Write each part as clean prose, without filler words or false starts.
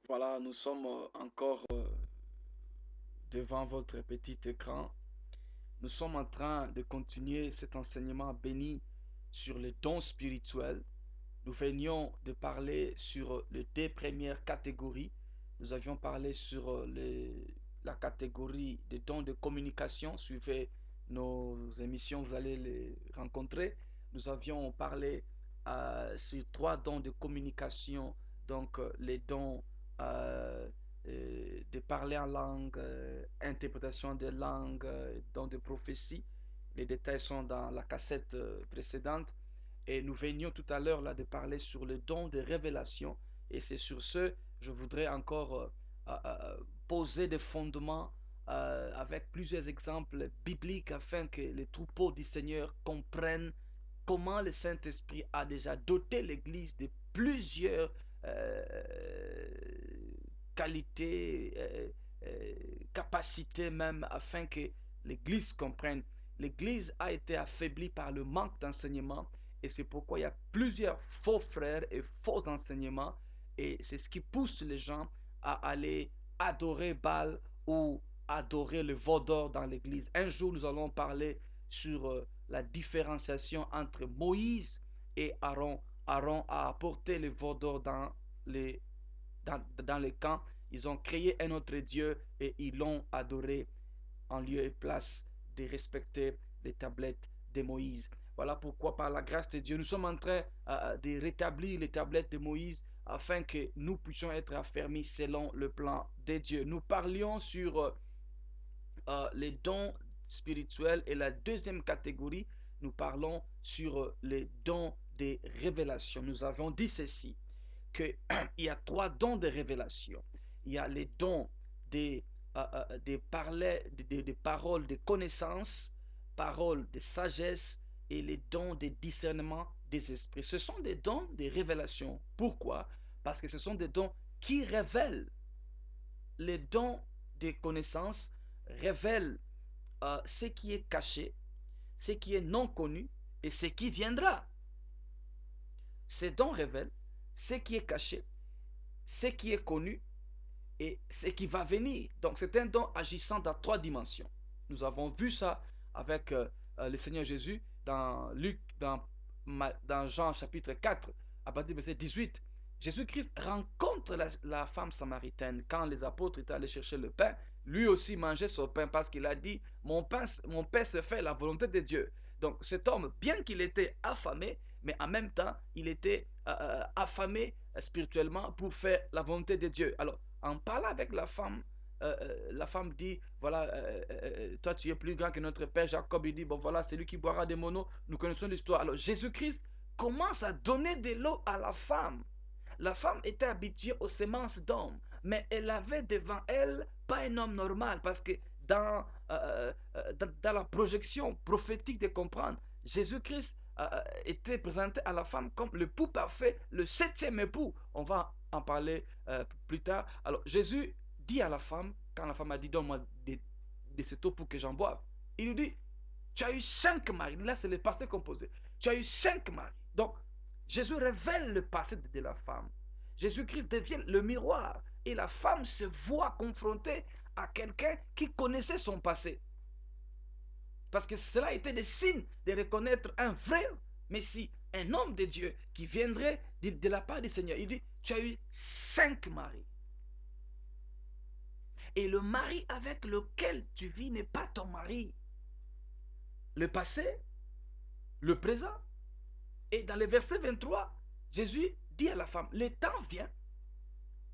Voilà, nous sommes encore devant votre petit écran. Nous sommes en train de continuer cet enseignement béni sur les dons spirituels. Nous venions de parler sur les deux premières catégories. Nous avions parlé sur la catégorie des dons de communication. Suivez nos émissions, vous allez les rencontrer. Nous avions parlé sur trois dons de communication. Donc, les dons euh, de parler en langue, interprétation de langue, dons de prophétie. Les détails sont dans la cassette précédente. Et nous venions tout à l'heure là de parler sur le don de révélation. Et c'est sur ce, je voudrais encore poser des fondements avec plusieurs exemples bibliques afin que les troupeaux du Seigneur comprennent comment le Saint-Esprit a déjà doté l'Église de plusieurs euh, qualités, capacités même, afin que l'Église comprenne. L'Église a été affaiblie par le manque d'enseignement et c'est pourquoi il y a plusieurs faux frères et faux enseignements et c'est ce qui pousse les gens à aller adorer Baal ou adorer le veau d'or dans l'église. Un jour, nous allons parler sur la différenciation entre Moïse et Aaron. Aaron a apporté le veau d'or dans les camps. Ils ont créé un autre Dieu et ils l'ont adoré en lieu et place de respecter les tablettes de Moïse. Voilà pourquoi, par la grâce de Dieu, nous sommes en train de rétablir les tablettes de Moïse afin que nous puissions être affermis selon le plan de Dieu. Nous parlions sur les dons spirituels et la deuxième catégorie, nous parlons sur les dons des révélations. Nous avons dit ceci, qu'il y a trois dons de révélation. Il y a les dons des paroles de connaissance, paroles de sagesse et les dons de discernement des esprits. Ce sont des dons de révélation. Pourquoi? Parce que ce sont des dons qui révèlent. Les dons de connaissance révèlent ce qui est caché, ce qui est non connu et ce qui viendra. Ces dons révèlent ce qui est caché, ce qui est connu et ce qui va venir. Donc c'est un don agissant dans trois dimensions. Nous avons vu ça avec le Seigneur Jésus dans Luc, dans Jean chapitre 4, à partir du verset 18. Jésus-Christ rencontre la femme samaritaine quand les apôtres étaient allés chercher le pain. Lui aussi mangeait son pain parce qu'il a dit, mon pain se fait la volonté de Dieu. Donc cet homme, bien qu'il était affamé, mais en même temps, il était affamé spirituellement pour faire la volonté de Dieu. Alors, en parlant avec la femme dit, voilà, toi tu es plus grand que notre père Jacob. Il dit, bon voilà, c'est lui qui boira des monos. Nous connaissons l'histoire. Alors Jésus-Christ commence à donner de l'eau à la femme. La femme était habituée aux semences d'hommes, mais elle avait devant elle pas un homme normal, parce que dans la projection prophétique de comprendre, Jésus-Christ était présenté à la femme comme le l'époux parfait, le septième époux. On va en parler plus tard. Alors Jésus dit à la femme, quand la femme a dit donne-moi de cette eau pour que j'en boive, il lui dit, tu as eu cinq maris. Là, c'est le passé composé. Tu as eu cinq maris. Donc, Jésus révèle le passé de la femme. Jésus-Christ devient le miroir et la femme se voit confrontée à quelqu'un qui connaissait son passé. Parce que cela était des signes de reconnaître un vrai Messie, un homme de Dieu qui viendrait de la part du Seigneur. Il dit, tu as eu cinq maris. Et le mari avec lequel tu vis n'est pas ton mari. Le passé, le présent. Et dans le verset 23, Jésus dit à la femme, le temps vient,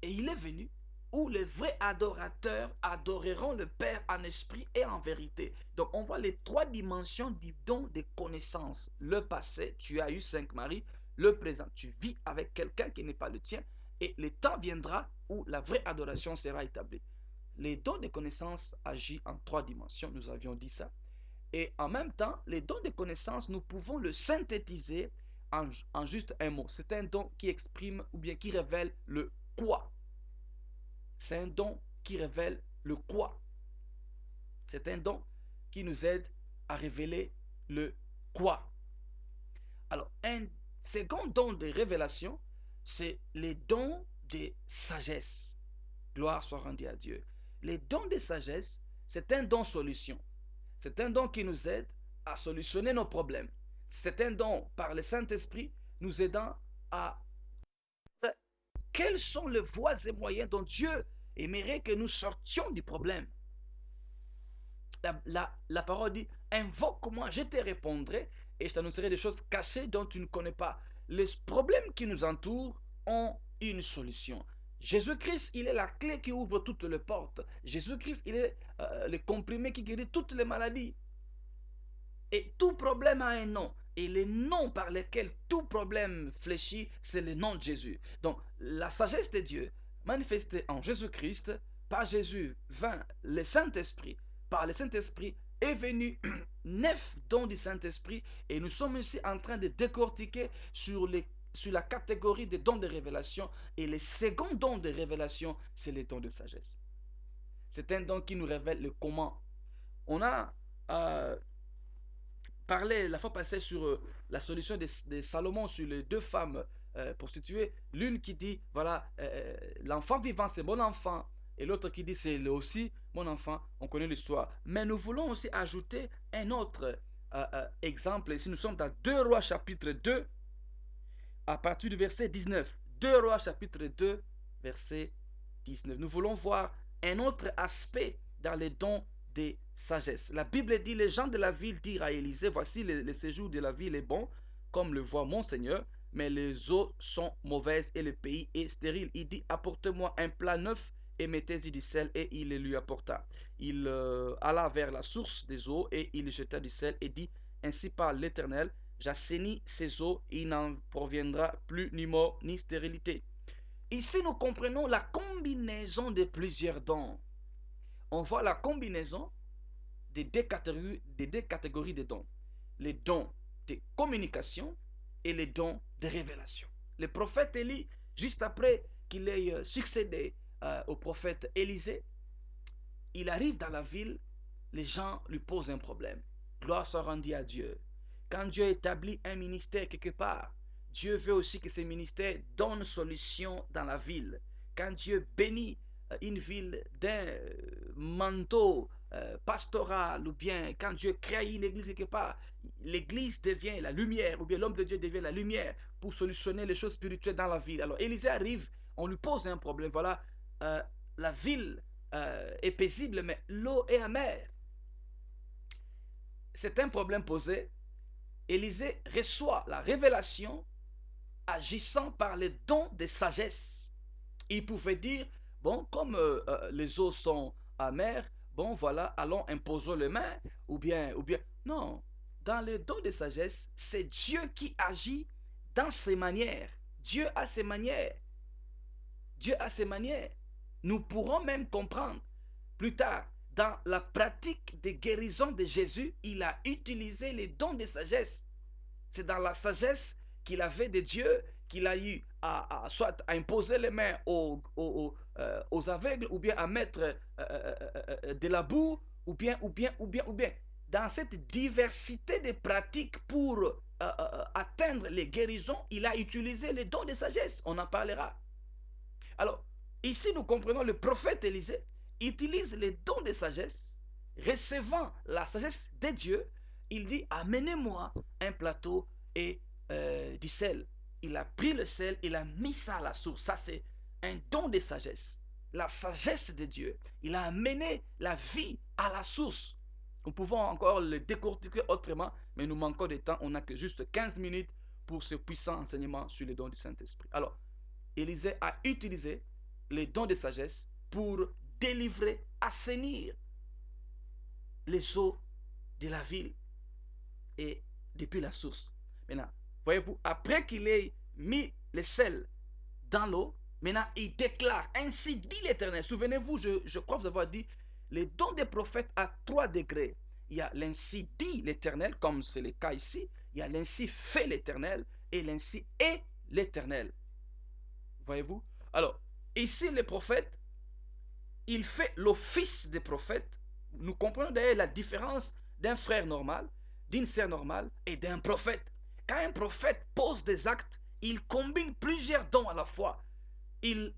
et il est venu, où les vrais adorateurs adoreront le Père en esprit et en vérité. Donc on voit les trois dimensions du don de connaissance. Le passé, tu as eu cinq maris. Le présent, tu vis avec quelqu'un qui n'est pas le tien. Et le temps viendra où la vraie adoration sera établie. Les dons de connaissance agissent en trois dimensions, nous avions dit ça. Et en même temps, les dons de connaissance, nous pouvons le synthétiser en juste un mot. C'est un don qui exprime ou bien qui révèle le quoi. C'est un don qui révèle le quoi. C'est un don qui nous aide à révéler le quoi. Alors, un second don de révélation, c'est les dons de sagesse. Gloire soit rendue à Dieu. Les dons de sagesse, c'est un don solution. C'est un don qui nous aide à solutionner nos problèmes. C'est un don par le Saint-Esprit nous aidant à... Quelles sont les voies et moyens dont Dieu aimerait que nous sortions du problème? La parole dit, invoque-moi, je te répondrai et je t'annoncerai des choses cachées dont tu ne connais pas. Les problèmes qui nous entourent ont une solution. Jésus-Christ, il est la clé qui ouvre toutes les portes. Jésus-Christ, il est le comprimé qui guérit toutes les maladies. Et tout problème a un nom. Et le nom par lequel tout problème fléchit, c'est le nom de Jésus. Donc, la sagesse de Dieu, manifestée en Jésus-Christ, par Jésus vint le Saint-Esprit. Par le Saint-Esprit est venu 9 dons du Saint-Esprit. Et nous sommes ici en train de décortiquer sur la catégorie des dons de révélation. Et le second don de révélation, c'est le don de sagesse. C'est un don qui nous révèle le comment. On a parlé la fois passée sur la solution de Salomon sur les deux femmes prostituées. L'une qui dit, voilà, l'enfant vivant, c'est mon enfant. Et l'autre qui dit, c'est aussi mon enfant. On connaît l'histoire. Mais nous voulons aussi ajouter un autre exemple. Ici, nous sommes dans 2 Rois chapitre 2, à partir du verset 19. 2 Rois chapitre 2, verset 19. Nous voulons voir un autre aspect dans les dons de sagesse. La Bible dit, les gens de la ville dirent à Élisée, voici le séjour de la ville est bon, comme le voit mon Seigneur, mais les eaux sont mauvaises et le pays est stérile. Il dit, apportez-moi un plat neuf et mettez-y du sel, et il le lui apporta. Il alla vers la source des eaux et il jeta du sel et dit, ainsi parle l'Éternel, j'assainis ces eaux, il n'en proviendra plus ni mort ni stérilité. Ici, nous comprenons la combinaison de plusieurs dons. On voit la combinaison des deux catégories de dons. Les dons de communication et les dons de révélation. Le prophète Élie, juste après qu'il ait succédé au prophète Élisée, il arrive dans la ville, les gens lui posent un problème. Gloire soit rendue à Dieu. Quand Dieu établit un ministère quelque part, Dieu veut aussi que ce ministère donne solution dans la ville. Quand Dieu bénit une ville d'un manteau pastoral, ou bien quand Dieu crée une église quelque part, l'église devient la lumière, ou bien l'homme de Dieu devient la lumière pour solutionner les choses spirituelles dans la ville. Alors Élisée arrive, on lui pose un problème. Voilà, la ville est paisible, mais l'eau est amère. C'est un problème posé. Élisée reçoit la révélation agissant par les dons de sagesse. Il pouvait dire, bon, comme les eaux sont amères, bon, voilà, allons imposons les mains, ou bien, non. Dans les dons de sagesse, c'est Dieu qui agit dans ses manières. Dieu a ses manières. Dieu a ses manières. Nous pourrons même comprendre plus tard, dans la pratique de guérison de Jésus, il a utilisé les dons de sagesse. C'est dans la sagesse qu'il avait de Dieu qu'il a eu soit à imposer les mains aux aveugles, ou bien à mettre de la boue, ou bien. Dans cette diversité de pratiques pour atteindre les guérisons, il a utilisé les dons de sagesse. On en parlera. Alors, ici, nous comprenons le prophète Élisée utilise les dons de sagesse, recevant la sagesse de Dieu. Il dit, amenez-moi un plateau et du sel. Il a pris le sel, il a mis ça à la source. Ça, c'est un don de sagesse. La sagesse de Dieu. Il a amené la vie à la source. Nous pouvons encore le décortiquer autrement, mais nous manquons de temps. On n'a que juste 15 minutes pour ce puissant enseignement sur les dons du Saint-Esprit. Alors, Élisée a utilisé les dons de sagesse pour délivrer, assainir les eaux de la ville et depuis la source. Maintenant, voyez-vous, après qu'il ait mis le sel dans l'eau, maintenant il déclare, ainsi dit l'Éternel. Souvenez-vous, je crois vous avoir dit, les dons des prophètes à 3 degrés. Il y a l'ainsi dit l'Éternel, comme c'est le cas ici. Il y a l'ainsi fait l'Éternel et l'ainsi est l'Éternel. Voyez-vous? Alors, ici, le prophète, il fait l'office des prophètes. Nous comprenons d'ailleurs la différence d'un frère normal, d'une sœur normale et d'un prophète. Quand un prophète pose des actes, il combine plusieurs dons à la fois. Il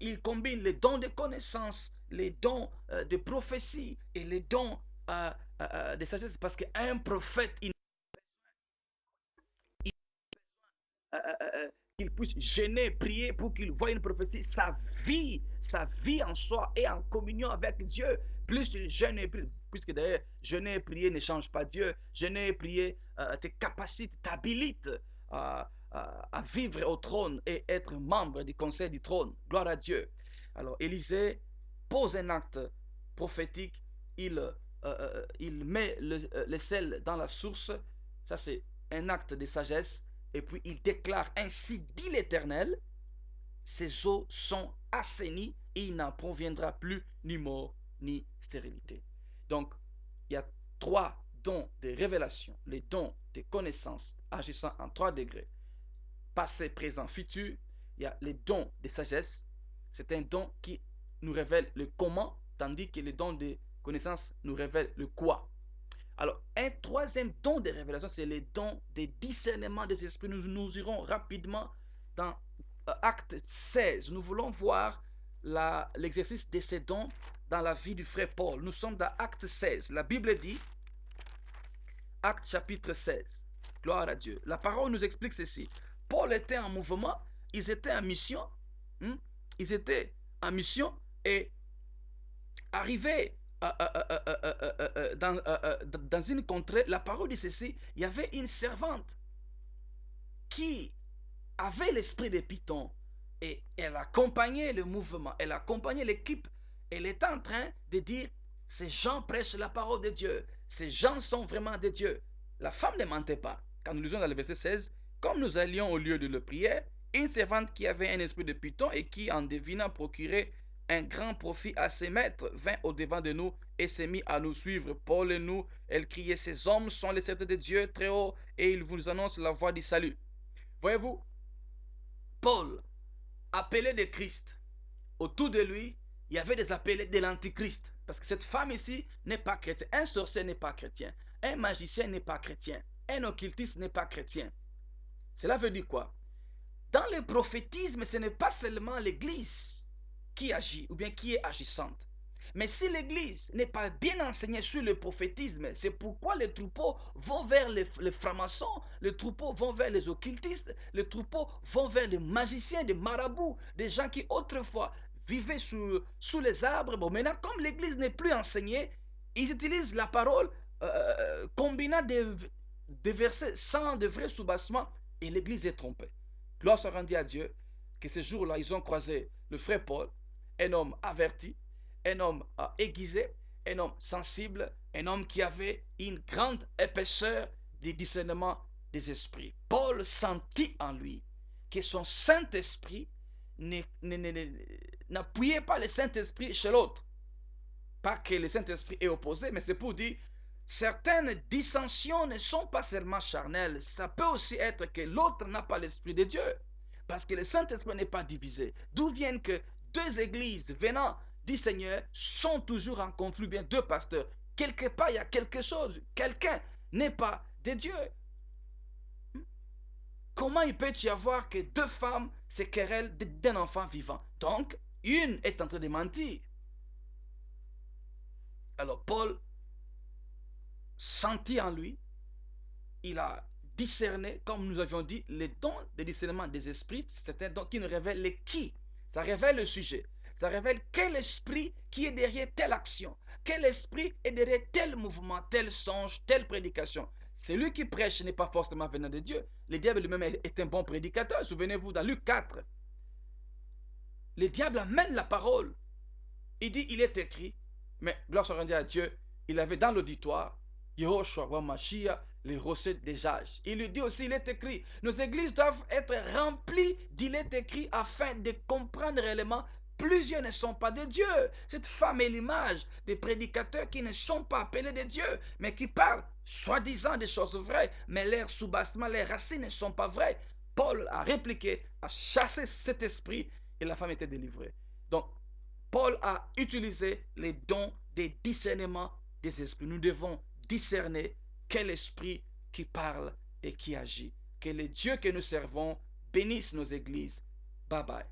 il combine les dons de connaissance, les dons de prophétie et les dons de sagesse. Parce qu'un prophète, euh, euh, euh, qu'il puisse gêner, prier pour qu'il voie une prophétie, sa vie en soi est en communion avec Dieu. Plus tu jeûnes et pries, puisque d'ailleurs, jeûner et prier ne change pas Dieu. Jeûner et prier te capacite, t'habilite à vivre au trône et être membre du conseil du trône. Gloire à Dieu. Alors, Élisée pose un acte prophétique, il met le sel dans la source. Ça, c'est un acte de sagesse. Et puis il déclare, ainsi dit l'Éternel, ces eaux sont assainies et il n'en proviendra plus ni mort ni stérilité. Donc, il y a 3 dons de révélation, les dons de connaissance agissant en 3 degrés, passé, présent, futur. Il y a les dons de sagesse, c'est un don qui nous révèle le comment, tandis que les dons de connaissance nous révèlent le quoi. Alors, un troisième don de révélation, c'est les dons de discernement des esprits. Nous irons rapidement dans Acte 16. Nous voulons voir l'exercice de ces dons dans la vie du frère Paul. Nous sommes dans Acte 16. La Bible dit, Acte chapitre 16. Gloire à Dieu. La parole nous explique ceci. Paul était en mouvement, ils étaient en mission. Ils étaient en mission et arrivés dans une contrée, la parole dit ceci, il y avait une servante qui avait l'esprit de Python et elle accompagnait le mouvement, elle accompagnait l'équipe, elle était en train de dire, ces gens prêchent la parole de Dieu, ces gens sont vraiment de Dieu. La femme ne mentait pas. Quand nous lisons dans le verset 16, comme nous allions au lieu de la prière, une servante qui avait un esprit de Python et qui, en devinant procurer un grand profit à ses maîtres, vint au-devant de nous et s'est mis à nous suivre. Paul et nous, elle criait, ces hommes sont les serviteurs de Dieu très haut et ils vous annoncent la voie du salut. Voyez-vous, Paul, appelé de Christ, autour de lui, il y avait des appelés de l'Antichrist. Parce que cette femme ici n'est pas chrétienne. Un sorcier n'est pas chrétien. Un magicien n'est pas chrétien. Un occultiste n'est pas chrétien. Cela veut dire quoi? Dans le prophétisme, ce n'est pas seulement l'Église qui agit ou bien qui est agissante. Mais si l'Église n'est pas bien enseignée sur le prophétisme, c'est pourquoi les troupeaux vont vers les francs-maçons, les troupeaux vont vers les occultistes, les troupeaux vont vers les magiciens, des marabouts, des gens qui autrefois vivaient sous les arbres. Bon, maintenant, comme l'Église n'est plus enseignée, ils utilisent la parole combinant des versets sans de vrais soubassements et l'Église est trompée. Gloire soit rendue à Dieu que ce jour-là, ils ont croisé le frère Paul, un homme averti, un homme aiguisé, un homme sensible, un homme qui avait une grande épaisseur du discernement des esprits. Paul sentit en lui que son Saint-Esprit n'appuyait pas le Saint-Esprit chez l'autre. Pas que le Saint-Esprit est opposé, mais c'est pour dire certaines dissensions ne sont pas seulement charnelles. Ça peut aussi être que l'autre n'a pas l'Esprit de Dieu. Parce que le Saint-Esprit n'est pas divisé. D'où viennent que 2 églises venant du Seigneur sont toujours en conflit, bien 2 pasteurs. Quelque part, il y a quelque chose. Quelqu'un n'est pas de Dieu. Comment il peut y avoir que 2 femmes se querellent d'un enfant vivant? Donc, une est en train de mentir. Alors, Paul sentit en lui, il a discerné, comme nous avions dit, les dons de discernement des esprits, c'est un don qui nous révèle les qui. Ça révèle le sujet. Ça révèle quel esprit qui est derrière telle action. Quel esprit est derrière tel mouvement, tel songe, telle prédication. Celui qui prêche n'est pas forcément venant de Dieu. Le diable lui-même est un bon prédicateur. Souvenez-vous, dans Luc 4, le diable amène la parole. Il dit, il est écrit, mais gloire soit rendue à Dieu, il avait dans l'auditoire Yehoshua wa Mashiach, les recettes des âges. Il lui dit aussi, il est écrit, nos églises doivent être remplies d'il est écrit afin de comprendre réellement. Plusieurs ne sont pas de Dieu. Cette femme est l'image des prédicateurs qui ne sont pas appelés de Dieu, mais qui parlent soi-disant des choses vraies, mais leurs sous-bassements, leurs racines ne sont pas vraies. Paul a répliqué, a chassé cet esprit et la femme était délivrée. Donc, Paul a utilisé les dons des discernements des esprits. Nous devons discerner quel esprit qui parle et qui agit. Que le Dieu que nous servons bénisse nos églises. Bye bye.